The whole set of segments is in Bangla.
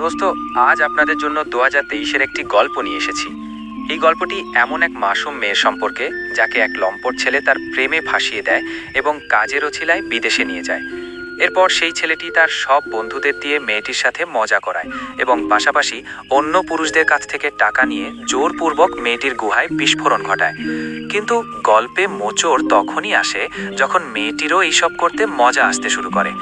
দোস্ত, আজ আপনাদের জন্য 2023-এর একটি গল্প নিয়ে এসেছি। এই গল্পটি এমন এক মাসুম মেয়ের সম্পর্কে, যাকে এক লম্পট ছেলে তার প্রেমে ফাঁসিয়ে দেয় এবং কাজের অছিলায় বিদেশে নিয়ে যায়। এরপর সেই ছেলেটি তার সব বন্ধুদের দিয়ে মেয়েটির সাথে মজা করায় এবং পাশাপাশি অন্য পুরুষদের কাছ থেকে টাকা নিয়ে জোরপূর্বক মেয়েটির গুহায় বিস্ফোরণ ঘটায়। কিন্তু গল্পে মোচড় তখনই আসে যখন মেয়েটিরও এইসব করতে মজা আসতে শুরু করে।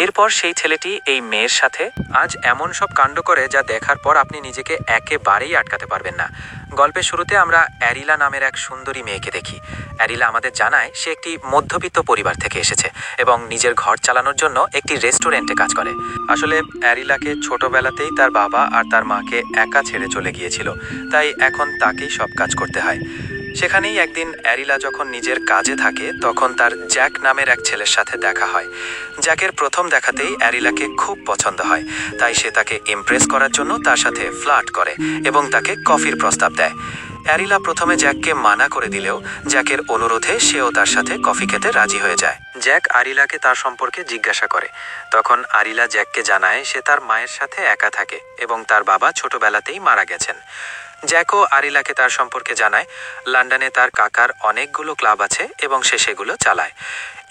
এরপর সেই ছেলেটি এই মেয়ের সাথে আজ এমন সব কাণ্ড করে যা দেখার পর আপনি নিজেকে একেবারেই আটকাতে পারবেন না। গল্পের শুরুতে আমরা অ্যারিলা নামের এক সুন্দরী মেয়েকে দেখি। অ্যারিলা আমাদের জানায় সে একটি মধ্যবিত্ত পরিবার থেকে এসেছে এবং নিজের ঘর চালানোর জন্য একটি রেস্টুরেন্টে কাজ করে। আসলে অ্যারিলাকে ছোটবেলাতেই তার বাবা আর তার মাকে একা ছেড়ে চলে গিয়েছিল, তাই এখন তাকেই সব কাজ করতে হয়। সেখানেই একদিন অ্যারিলা যখন নিজের কাজে থাকে তখন তার জ্যাক নামের এক ছেলের সাথে দেখা হয়। জ্যাকের প্রথম দেখাতেই অ্যারিলাকে খুব পছন্দ হয়, তাই সে তাকে ইমপ্রেস করার জন্য তার সাথে ফ্লার্ট করে এবং তাকে কফির প্রস্তাব দেয়। অ্যারিলা প্রথমে জ্যাককে মানা করে দিলেও জ্যাকের অনুরোধে সেও তার সাথে কফি খেতে রাজি হয়ে যায়। জ্যাক আরিলাকে তার সম্পর্কে জিজ্ঞাসা করে। তখন আরিলা জ্যাককে জানায় সে তার মায়ের সাথে একা থাকে এবং তার বাবা ছোটবেলাতেই মারা গেছেন। জ্যাকও আরিলাকে তার সম্পর্কে জানায় লন্ডনে তার কাকার অনেকগুলো ক্লাব আছে এবং সে সেগুলো চালায়।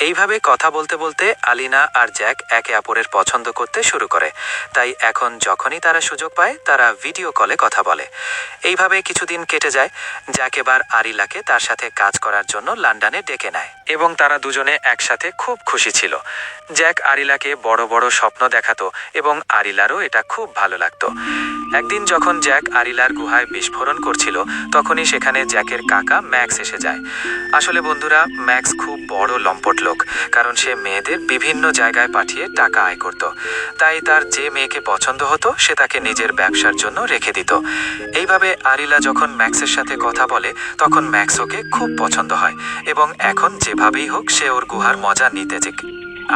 এইভাবে কথা বলতে বলতে আলিনা আর জ্যাক একে অপরের পছন্দ করতে শুরু করে, তাই এখন যখনই তারা সুযোগ পায় তারা ভিডিও কলে কথা বলে। এইভাবে কিছুদিন কেটে যায়। জ্যাক এবার আরিলাকে তার সাথে কাজ করার জন্য লন্ডনে ডেকে নেয় এবং তারা দুজনে একসাথে খুব খুশি ছিল। জ্যাক আরিলাকে বড় বড় স্বপ্ন দেখাতো এবং আরিলারও এটা খুব ভালো লাগতো। একদিন যখন জ্যাক আরিলার গুহায় বিস্ফোরণ করছিল তখনই সেখানে জ্যাকের কাকা ম্যাক্স এসে যায়। আসলে বন্ধুরা, ম্যাক্স খুব বড় লম্পট লোক, কারণ সে মেয়েদের বিভিন্ন জায়গায় পাঠিয়ে টাকা আয় করত। তাই তার যে মেয়েকে পছন্দ হতো সে তাকে নিজের ব্যবসার জন্য রেখে দিত। এইভাবে আরিলা যখন ম্যাক্সের সাথে কথা বলে তখন ম্যাক্স ওকে খুব পছন্দ হয় এবং এখন যেভাবেই হোক সে ওর গুহার মজা নিতে চায়।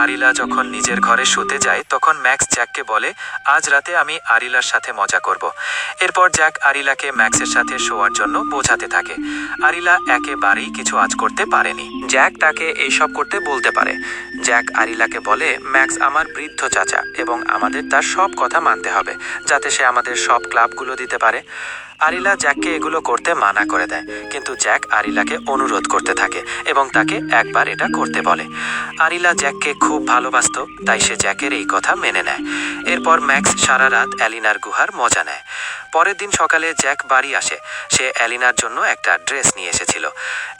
আরিলা যখন নিজের ঘরে শুতে যায় তখন ম্যাক্স জ্যাককে বলে, আজ রাতে আমি আরিলার সাথে মজা করব। এরপর জ্যাক আরিলাকে ম্যাক্সের সাথে শোয়ার জন্য বোঝাতে থাকে। আরিলা একেবারেই কিছু আজ করতে পারেনি। জ্যাক তাকে এইসব করতে বলতে পারে। জ্যাক আরিলাকে বলে, ম্যাক্স আমার বৃদ্ধ চাচা এবং আমাদের তার সব কথা মানতে হবে যাতে সে আমাদের সব ক্লাবগুলো দিতে পারে। আরিলা জ্যাককে এগুলো করতে মানা করে দেয়, কিন্তু জ্যাক আরিলাকে অনুরোধ করতে থাকে এবং তাকে একবার এটা করতে বলে। আরিলা জ্যাককে খুব ভালোবাসতো, তাই সে জ্যাকের এই কথা মেনে নেয়। এরপর ম্যাক্স সারা রাত অ্যালিনার গুহার মজা নেয়। পরের দিন সকালে জ্যাক বাড়ি আসে। সে অ্যালিনার জন্য একটা ড্রেস নিয়ে এসেছিল।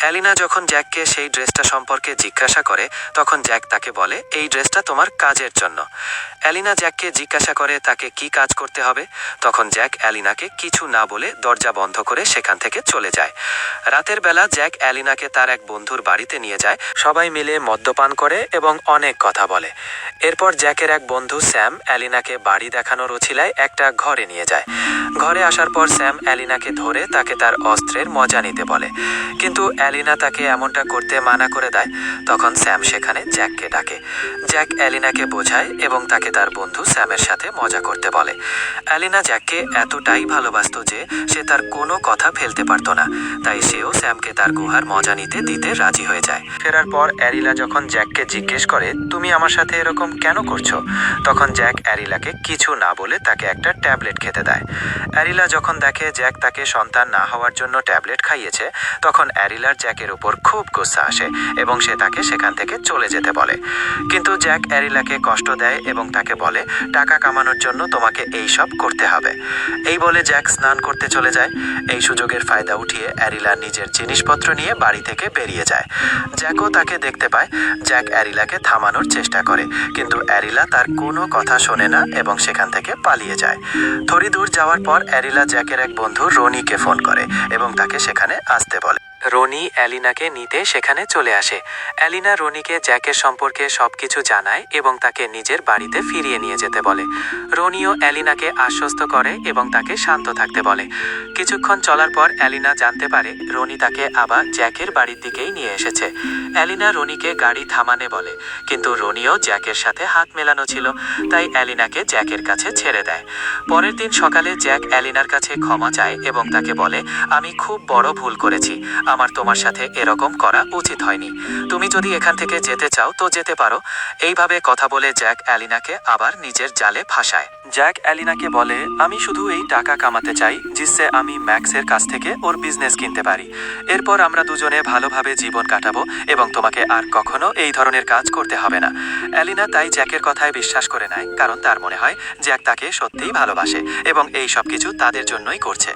অ্যালিনা যখন জ্যাককে সেই ড্রেসটা সম্পর্কে জিজ্ঞাসা করে তখন জ্যাক তাকে বলে, এই ড্রেসটা তোমার কাজের জন্য। অ্যালিনা জ্যাককে জিজ্ঞাসা করে তাকে কি কাজ করতে হবে। তখন জ্যাক অ্যালিনাকে কিছু না বলে দরজা বন্ধ করে সেখান থেকে চলে যায়। রাতের বেলা জ্যাক অ্যালিনাকে তার এক বন্ধুর বাড়িতে নিয়ে যায়। সবাই মিলে মদ্যপান করে এবং অনেক কথা বলে। এরপর জ্যাকের এক বন্ধু স্যাম অ্যালিনাকে বাড়ি দেখানোর অছিলায় একটা ঘরে নিয়ে যায়। ঘরে আসার পর স্যাম অ্যালিনাকে ধরে তাকে তার অস্ত্রের মজা নিতে বলে, কিন্তু অ্যালিনা তাকে এমনটা করতে মানা করে দেয়। তখন স্যাম সেখানে জ্যাককে ডাকে। জ্যাক অ্যালিনাকে বোঝায় এবং তাকে তার বন্ধু স্যামের সাথে মজা করতে বলে। অ্যালিনা জ্যাককে এতটাই ভালোবাসত যে সে তার কোনো কথা ফেলতে পারত না, তাই সেও স্যামকে তার গুহার মজা নিতে দিতে রাজি হয়ে যায়। ফেরার পর অ্যারিলা যখন জ্যাককে জিজ্ঞেস করে, তুমি আমার সাথে এরকম কেন করছো, তখন জ্যাক অ্যারিলাকে কিছু না বলে তাকে একটা ট্যাবলেট খেতে দেয়। অ্যারিলা যখন দেখে জ্যাক তাকে সন্তান না হওয়ার জন্য ট্যাবলেট খাইয়েছে তখন অ্যারিলার জ্যাকের উপর খুব গুসা আসে এবং সে তাকে সেখান থেকে চলে যেতে বলে। কিন্তু জ্যাক অ্যারিলাকে কষ্ট দেয় এবং তাকে বলে, টাকা কামানোর জন্য তোমাকে এই সব করতে হবে। এই বলে জ্যাক স্নান করতে চলে যায়। এই সুযোগের ফায়দা উঠিয়ে অ্যারিলা নিজের জিনিসপত্র নিয়ে বাড়ি থেকে বেরিয়ে যায়। জ্যাকও তাকে দেখতে পায়। জ্যাক অ্যারিলাকে থামানোর চেষ্টা করে, কিন্তু অ্যারিলা তার কোনো কথা শোনে না এবং সেখান থেকে পালিয়ে যায়। থোড়ি দূর যাওয়ার পর অ্যারিলা জ্যাকের এক বন্ধু রনিকে ফোন করে এবং তাকে সেখানে আসতে বলে। রনি অ্যালিনাকে নিতে সেখানে চলে আসে। অ্যালিনা রনিকে জ্যাকের সম্পর্কে সবকিছু জানায় এবং তাকে নিজের বাড়িতে ফিরিয়ে নিয়ে যেতে বলে। রনিও অ্যালিনাকে আশ্বস্ত করে এবং তাকে শান্ত থাকতে বলে। কিছুক্ষণ চলার পর অ্যালিনা জানতে পারে রনি তাকে আবার জ্যাকের বাড়ির দিকেই নিয়ে এসেছে। অ্যালিনা রনিকে গাড়ি থামানে বলে, কিন্তু রনিও জ্যাকের সাথে হাত মেলানো ছিল, তাই অ্যালিনাকে জ্যাকের কাছে ছেড়ে দেয়। পরের দিন সকালে জ্যাক অ্যালিনার কাছে ক্ষমা চায় এবং তাকে বলে, আমি খুব বড় ভুল করেছি, আমার তোমার সাথে এরকম করা উচিত হয়নি। তুমি যদি এখান থেকে যেতে চাও তো যেতে পারো। এইভাবে কথা বলে জ্যাক অ্যালিনাকে আবার নিজের জালে ফাঁসায়। জ্যাক অ্যালিনাকে বলে, আমি শুধু এই টাকা কামাতে চাই জিসে আমি ম্যাক্সের কাছ থেকে ওর বিজনেস কিনতে পারি। এরপর আমরা দুজনে ভালোভাবে জীবন কাটাবো এবং তোমাকে আর কখনো এই ধরনের কাজ করতে হবে না। অ্যালিনা তাই জ্যাকের কথায় বিশ্বাস করে নেয়, কারণ তার মনে হয় জ্যাক তাকে সত্যিই ভালোবাসে এবং এই সব কিছু তাদের জন্যই করছে।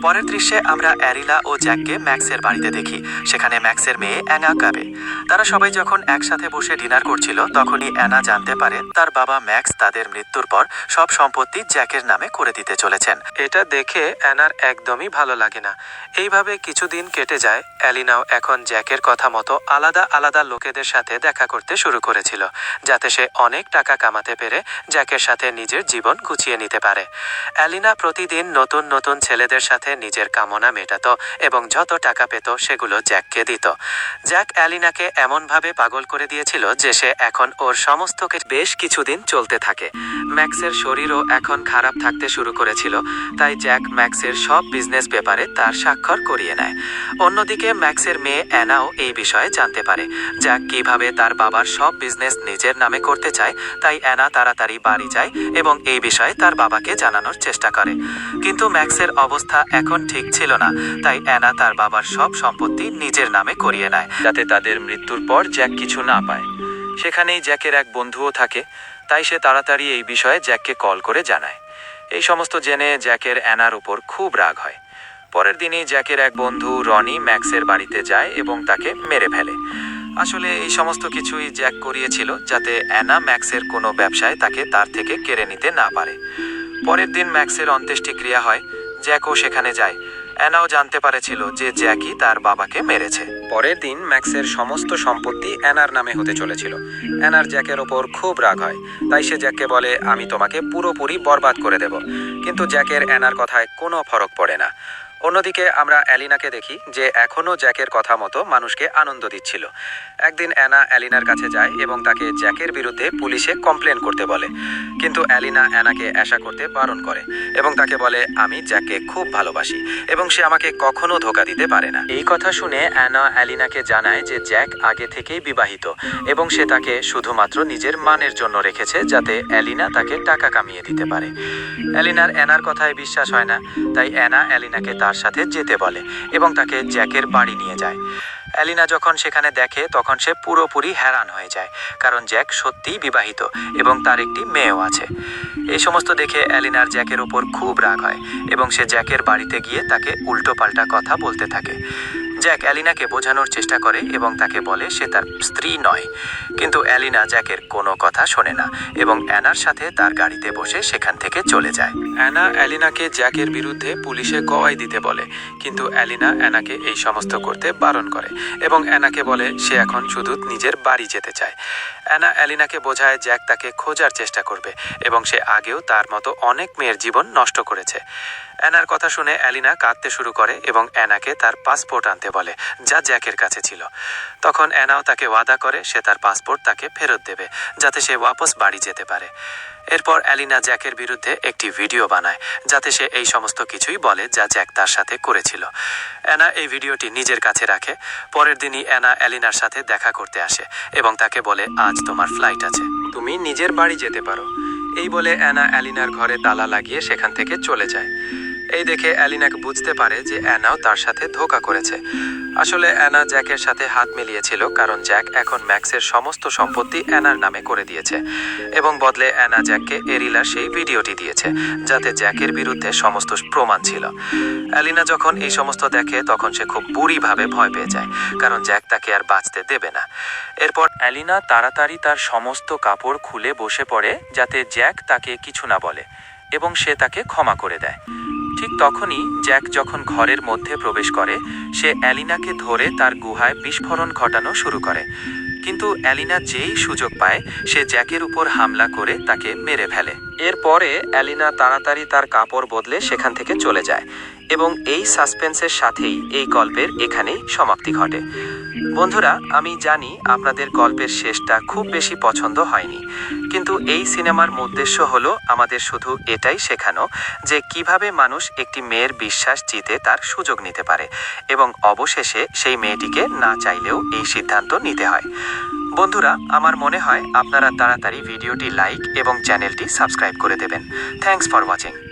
পরের দৃশ্যে আমরা অ্যারিলা ও জ্যাককে ম্যাক্সের বাড়িতে দেখি। সেখানে ম্যাক্সের মেয়ে অ্যানা গাবে। তারা সবাই যখন একসাথে বসে ডিনার করছিল তখনই অ্যানা জানতে পারে তার বাবা ম্যাক্স তাদের মৃত্যুর পর সব সম্পত্তি জ্যাকের নামে করে দিতে চলেছেন। এটা দেখে অ্যানার একদমই ভালো লাগে না। এইভাবে কিছুদিন কেটে যায়। অ্যালিনাও এখন জ্যাকের কথা মতো আলাদা আলাদা লোকেদের সাথে দেখা করতে শুরু করেছিল, যাতে সে অনেক টাকা কামাতে পেরে জ্যাকের সাথে নিজের জীবন গুছিয়ে নিতে পারে। অ্যালিনা প্রতিদিন নতুন নতুন ছেলেদের সাথে নিজের কামনা মেটাতো এবং যত টাকা পেত সেগুলো জ্যাককে দিত। জ্যাক অ্যালিনাকে এমনভাবে পাগল করে দিয়েছিল যে সে এখন ওর সমস্ত বেশ কিছুদিন চলতে থাকে। ম্যাক্সের শরীরও এখন খারাপ থাকতে শুরু করেছিল, তাই জ্যাক ম্যাক্সের সব বিজনেস পেপারে তার স্বাক্ষর করিয়ে নেয়। অন্যদিকে ম্যাক্সের মেয়ে অ্যানাও এই বিষয়ে জানতে পারে জ্যাক কিভাবে তার বাবার সব বিজনেস নিজের নামে করতে চায়, তাই অ্যানা তাড়াতাড়ি বাড়ি যায় এবং এই বিষয়ে তার বাবাকে জানানোর চেষ্টা করে। কিন্তু ম্যাক্সের অবস্থা এখন ঠিক ছিল না, তাই অ্যানা তার বাবার সব সম্পত্তি নিজের নামে করিয়ে নেয়, যাতে তাদের মৃত্যুর পর জ্যাক কিছু না পায়। সেখানেই জ্যাকের এক বন্ধুও থাকে, তাই সে তাড়াতাড়ি এই বিষয়ে জ্যাককে কল করে জানায়। এই সমস্ত জেনে জ্যাকের অ্যানার উপর খুব রাগ হয়। পরের দিনই জ্যাকের এক বন্ধু রনি ম্যাক্সের বাড়িতে যায় এবং তাকে মেরে ফেলে। আসলে এই সমস্ত কিছুই জ্যাক করিয়েছিল, যাতে অ্যানা ম্যাক্সের কোনো ব্যবসায় তাকে তার থেকে কেড়ে নিতে না পারে। পরের দিন ম্যাক্সের অন্ত্যেষ্টিক্রিয়া হয়। জ্যাকও সেখানে যায়। অ্যানাও জানতে পারেছিল যে জ্যাকই তার বাবাকে মেরেছে। পরের দিন ম্যাক্সের সমস্ত সম্পত্তি অ্যানার নামে হতে চলেছিল। অ্যানার জ্যাকের ওপর খুব রাগ হয়, তাই সে জ্যাককে বলে, আমি তোমাকে পুরোপুরি বরবাদ করে দেব। কিন্তু জ্যাকের অ্যানার কথায় কোনো ফরক পড়ে না। অন্যদিকে আমরা অ্যালিনাকে দেখি যে এখনও জ্যাকের কথা মতো মানুষকে আনন্দ দিচ্ছিল। একদিন অ্যানা অ্যালিনার কাছে যায় এবং তাকে জ্যাকের বিরুদ্ধে পুলিশে কমপ্লেন করতে বলে। কিন্তু অ্যালিনা অ্যানাকে আশা করতে বারণ করে এবং তাকে বলে, আমি জ্যাককে খুব ভালোবাসি এবং সে আমাকে কখনো ধোঁকা দিতে পারে না। এই কথা শুনে অ্যানা অ্যালিনাকে জানায় যে জ্যাক আগে থেকেই বিবাহিত এবং সে তাকে শুধুমাত্র নিজের মানের জন্য রেখেছে, যাতে অ্যালিনা তাকে টাকা কামিয়ে দিতে পারে। অ্যালিনার অ্যানার কথায় বিশ্বাস হয় না, তাই অ্যানা অ্যালিনাকে তার সাথে যেতে বলে এবং তাকে জ্যাকের বাড়ি নিয়ে যায়। অ্যালিনা যখন সেখানে দেখে তখন সে পুরোপুরি হ্যারান হয়ে যায়, কারণ জ্যাক সত্যিই বিবাহিত এবং তার একটি মেয়েও আছে। এই সমস্ত দেখে অ্যালিনার জ্যাকের ওপর খুব রাগ হয় এবং সে জ্যাকের বাড়িতে গিয়ে তাকে উল্টোপাল্টা কথা বলতে থাকে। জ্যাক অ্যালিনাকে বোঝানোর চেষ্টা করে এবং তাকে বলে সে তার স্ত্রী নয়, কিন্তু অ্যালিনা জ্যাকের কোনো কথা শোনে না এবং অ্যানার সাথে তার গাড়িতে বসে সেখান থেকে চলে যায়। অ্যানা অ্যালিনাকে জ্যাকের বিরুদ্ধে পুলিশে গওয়াই দিতে বলে, কিন্তু অ্যালিনা অ্যানাকে এই সমস্ত করতে বারণ করে এবং অ্যানাকে বলে সে এখন শুধু নিজের বাড়ি যেতে চায়। অ্যানা অ্যালিনাকে বোঝায় জ্যাক তাকে খোঁজার চেষ্টা করবে এবং সে আগেও তার মতো অনেক মেয়ের জীবন নষ্ট করেছে। অ্যানার কথা শুনে অ্যালিনা কাঁদতে শুরু করে এবং অ্যানাকে তার পাসপোর্ট আনতে বলে, যা জ্যাকের কাছে ছিল। তখন অ্যানাও তাকে ওয়াদা করে সে তার পাসপোর্ট তাকে ফেরত দেবে, যাতে সে ওয়াপস বাড়ি যেতে পারে। এরপর অ্যালিনা জ্যাকের বিরুদ্ধে একটি ভিডিও বানায়, যাতে সে এই সমস্ত কিছুই বলে যা জ্যাক তার সাথে করেছিল। অ্যানা এই ভিডিওটি নিজের কাছে রাখে। পরের দিনই অ্যানা অ্যালিনার সাথে দেখা করতে আসে এবং তাকে বলে, আজ তোমার ফ্লাইট আছে, তুমি নিজের বাড়ি যেতে পারো। এই বলে অ্যানা অ্যালিনার ঘরে তালা লাগিয়ে সেখান থেকে চলে যায়। এই দেখে অ্যালিনাকে বুঝতে পারে যে অ্যানাও তার সাথে ধোঁকা করেছে। আসলে অ্যানা জ্যাকের সাথে হাত মিলিয়েছিল, কারণ জ্যাক এখন ম্যাক্সের সমস্ত সম্পত্তি অ্যানার নামে করে দিয়েছে এবং বদলে অ্যানা জ্যাককে এরিলার সেই ভিডিওটি দিয়েছে, যাতে জ্যাকের বিরুদ্ধে সমস্ত প্রমাণ ছিল। অ্যালিনা যখন এই সমস্ত দেখে তখন সে খুব বুড়িভাবে ভয় পেয়ে যায়, কারণ জ্যাক তাকে আর বাঁচতে দেবে না। এরপর অ্যালিনা তাড়াতাড়ি তার সমস্ত কাপড় খুলে বসে পড়ে, যাতে জ্যাক তাকে কিছু না বলে এবং সে তাকে ক্ষমা করে দেয়। ঠিক তখনই জ্যাক যখন ঘরের মধ্যে প্রবেশ করে, সে অ্যালিনাকে ধরে তার গুহায় বিস্ফোরণ ঘটানো শুরু করে। কিন্তু অ্যালিনা যেই সুযোগ পায় সে জ্যাকের উপর হামলা করে তাকে মেরে ফেলে। এরপরে অ্যালিনা তাড়াতাড়ি তার কাপড় বদলে সেখান থেকে চলে যায় এবং এই সাসপেন্সের সাথেই এই গল্পের এখানেই সমাপ্তি ঘটে। বন্ধুরা, আমি জানি আপনাদের গল্পের শেষটা খুব বেশি পছন্দ হয়নি, কিন্তু এই সিনেমার উদ্দেশ্য হলো আমাদের শুধু এটাই শেখানো যে কিভাবে মানুষ একটি মেয়ের বিশ্বাস জিতে তার সুযোগ নিতে পারে এবং অবশেষে সেই মেয়েটিকে না চাইলেও এই সিদ্ধান্ত নিতে হয়। বন্ধুরা, আমার মনে হয় আপনারা তাড়াতাড়ি ভিডিওটি লাইক এবং চ্যানেলটি সাবস্ক্রাইব করে দেবেন। Thanks for watching.